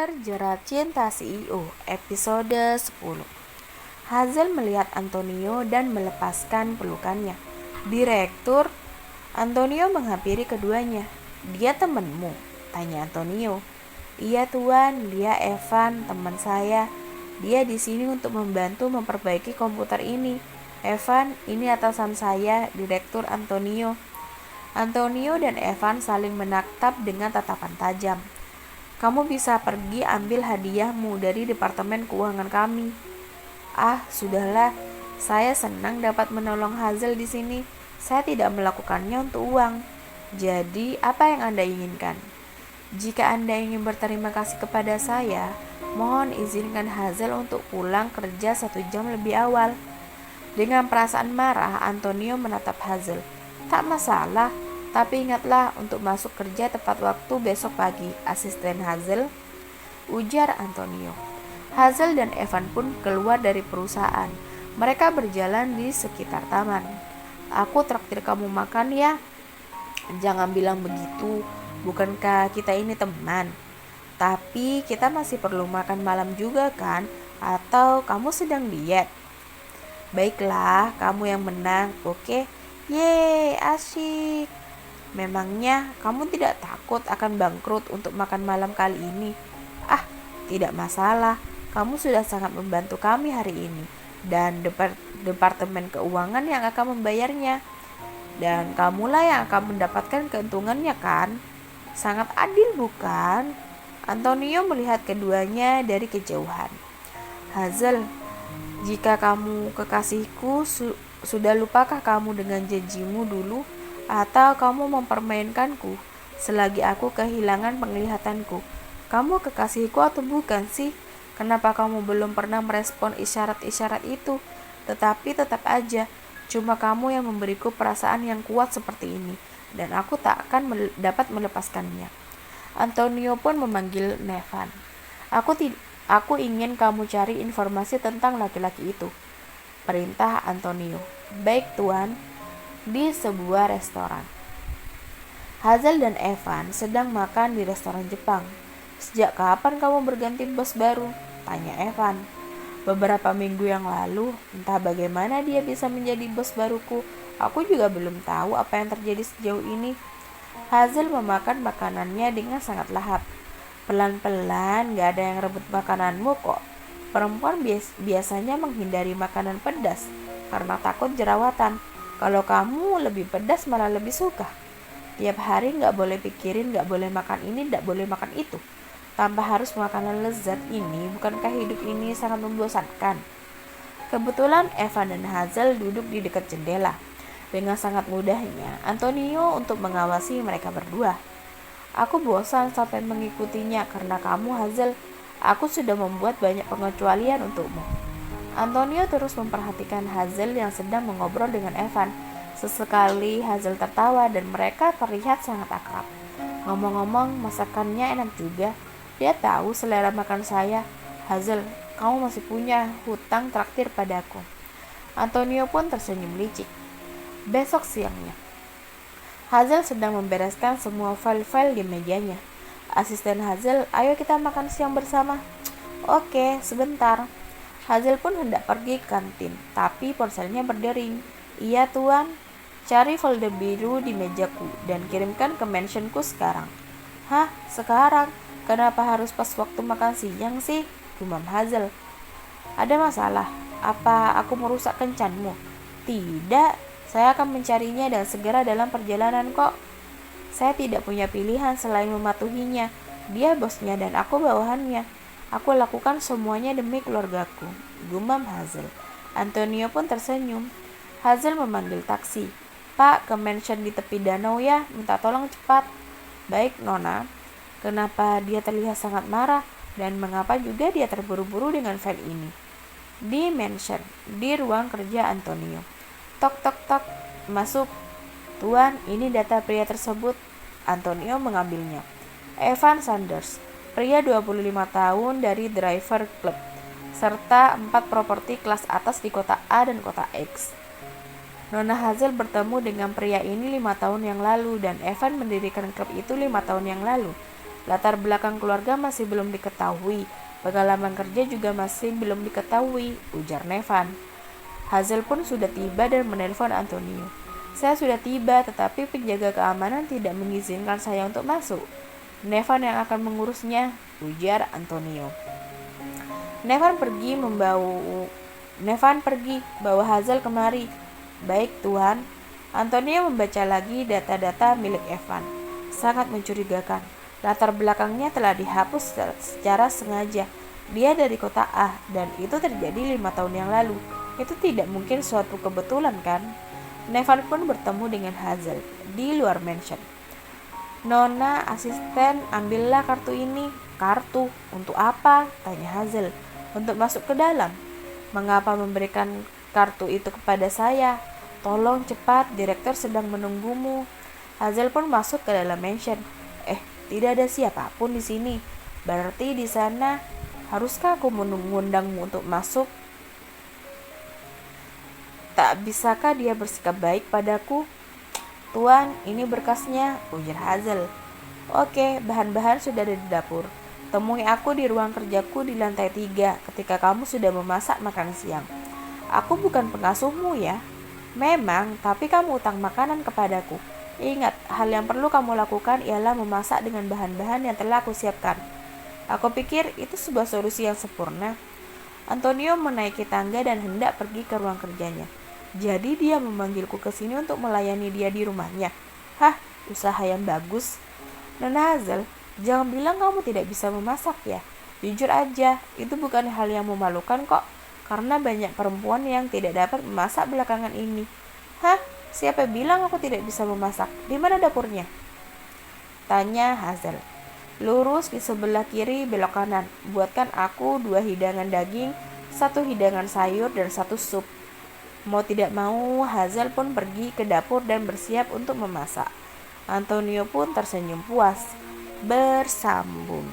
Thriller Jerat Cinta CEO, episode 10. Hazel melihat Antonio dan melepaskan pelukannya. Direktur, Antonio menghampiri keduanya. "Dia temanmu?" tanya Antonio. "Iya tuan, dia Evan, teman saya. Dia di sini untuk membantu memperbaiki komputer ini. Evan, ini atasan saya, Direktur Antonio." Antonio dan Evan saling menatap dengan tatapan tajam. "Kamu bisa pergi ambil hadiahmu dari departemen keuangan kami." "Ah, sudahlah. Saya senang dapat menolong Hazel di sini. Saya tidak melakukannya untuk uang. Jadi, apa yang Anda inginkan?" "Jika Anda ingin berterima kasih kepada saya, mohon izinkan Hazel untuk pulang kerja 1 jam lebih awal." Dengan perasaan marah, Antonio menatap Hazel. "Tak masalah. Tapi ingatlah untuk masuk kerja tepat waktu besok pagi, asisten Hazel," ujar Antonio. Hazel dan Evan pun keluar dari perusahaan. Mereka berjalan di sekitar taman. "Aku traktir kamu makan ya." "Jangan bilang begitu. Bukankah kita ini teman? Tapi kita masih perlu makan malam juga kan? Atau kamu sedang diet?" "Baiklah, kamu yang menang, oke?" "Yeay, asyik." "Memangnya kamu tidak takut akan bangkrut untuk makan malam kali ini?" "Ah, tidak masalah. Kamu sudah sangat membantu kami hari ini. Dan departemen keuangan yang akan membayarnya. Dan kamulah yang akan mendapatkan keuntungannya kan? Sangat adil bukan?" Antonio melihat keduanya dari kejauhan. "Hazel, jika kamu kekasihku, sudah lupakah kamu dengan janjimu dulu? Atau kamu mempermainkanku selagi aku kehilangan penglihatanku? Kamu kekasihku atau bukan sih? Kenapa kamu belum pernah merespon isyarat-isyarat itu? Tetapi tetap aja, cuma kamu yang memberiku perasaan yang kuat seperti ini, dan aku tak akan dapat melepaskannya." Antonio pun memanggil Nevan. Aku ingin kamu cari informasi tentang laki-laki itu," perintah Antonio. "Baik tuan." Di sebuah restoran, Hazel dan Evan sedang makan di restoran Jepang. "Sejak kapan kamu berganti bos baru?" tanya Evan. "Beberapa minggu yang lalu. Entah bagaimana dia bisa menjadi bos baruku. Aku juga belum tahu apa yang terjadi sejauh ini." Hazel memakan makanannya dengan sangat lahap. "Pelan-pelan, gak ada yang rebut makananmu kok. Perempuan biasanya menghindari makanan pedas karena takut jerawatan. Kalau kamu lebih pedas malah lebih suka. Tiap hari gak boleh pikirin gak boleh makan ini, gak boleh makan itu. Tanpa harus makanan lezat ini, bukankah hidup ini sangat membosankan?" Kebetulan Evan dan Hazel duduk di dekat jendela. Dengan sangat mudahnya Antonio untuk mengawasi mereka berdua. "Aku bosan sampai mengikutinya karena kamu, Hazel. Aku sudah membuat banyak pengecualian untukmu." Antonio terus memperhatikan Hazel yang sedang mengobrol dengan Evan. Sesekali Hazel tertawa dan mereka terlihat sangat akrab. "Ngomong-ngomong, masakannya enak juga. Dia tahu selera makan saya. Hazel, kamu masih punya hutang traktir padaku." Antonio pun tersenyum licik. Besok siangnya, Hazel sedang membereskan semua file-file di mejanya. "Asisten Hazel, ayo kita makan siang bersama." "Oke, sebentar." Hazel pun hendak pergi ke kantin, tapi ponselnya berdering. "Iya tuan, cari folder biru di mejaku dan kirimkan ke mentionku sekarang." "Hah, sekarang? Kenapa harus pas waktu makan siang sih?" gumam Hazel. "Ada masalah? Apa aku merusak kencanmu?" "Tidak, saya akan mencarinya dan segera dalam perjalanan kok." "Saya tidak punya pilihan selain mematuhinya. Dia bosnya dan aku bawahannya. Aku lakukan semuanya demi keluargaku," gumam Hazel. Antonio pun tersenyum. Hazel memanggil taksi. "Pak, ke mansion di tepi danau ya, minta tolong cepat." "Baik, Nona." Kenapa dia terlihat sangat marah, dan mengapa juga dia terburu-buru dengan file ini? Di mansion, di ruang kerja Antonio. "Tok tok tok." "Masuk." "Tuan, ini data pria tersebut." Antonio mengambilnya. Evan Sanders, pria 25 tahun dari Driver Club, serta 4 properti kelas atas di kota A dan kota X. Nona Hazel bertemu dengan pria ini 5 tahun yang lalu dan Evan mendirikan klub itu 5 tahun yang lalu. Latar belakang keluarga masih belum diketahui. Pengalaman kerja juga masih belum diketahui, ujar Nevan. Hazel pun sudah tiba dan menelpon Antonio. Saya sudah tiba, tetapi penjaga keamanan tidak mengizinkan saya untuk masuk. Nevan yang akan mengurusnya, ujar Antonio. Nevan pergi, bawa Hazel kemari. Baik, Tuhan. Antonio membaca lagi data-data milik Evan. Sangat mencurigakan. Latar belakangnya telah dihapus secara sengaja. Dia dari kota A, dan itu terjadi 5 tahun yang lalu. Itu tidak mungkin suatu kebetulan, kan? Nevan pun bertemu dengan Hazel di luar mansion. Nona, asisten, ambillah kartu ini. Kartu? Untuk apa? Tanya Hazel. Untuk masuk ke dalam. Mengapa memberikan kartu itu kepada saya? Tolong cepat, direktur sedang menunggumu. Hazel pun masuk ke dalam mansion. Tidak ada siapapun di sini. Berarti di sana, haruskah aku mengundangmu untuk masuk? Tak bisakah dia bersikap baik padaku? Tuan, ini berkasnya, ujar Hazel. Oke, bahan-bahan sudah ada di dapur. Temui aku di ruang kerjaku di lantai 3 ketika kamu sudah memasak makan siang. Aku bukan pengasuhmu ya. Memang, tapi kamu utang makanan kepadaku. Ingat, hal yang perlu kamu lakukan ialah memasak dengan bahan-bahan yang telah aku siapkan. Aku pikir itu sebuah solusi yang sempurna. Antonio menaiki tangga dan hendak pergi ke ruang kerjanya. Jadi dia memanggilku ke sini untuk melayani dia di rumahnya. Hah, usaha yang bagus. Nona Hazel, jangan bilang kamu tidak bisa memasak ya. Jujur aja, itu bukan hal yang memalukan kok. Karena banyak perempuan yang tidak dapat memasak belakangan ini. Hah, siapa bilang aku tidak bisa memasak? Di mana dapurnya? Tanya Hazel. Lurus di sebelah kiri, belok kanan. Buatkan aku 2 hidangan daging, 1 hidangan sayur, dan 1 sup. Mau tidak mau, Hazel pun pergi ke dapur dan bersiap untuk memasak. Antonio pun tersenyum puas. Bersambung.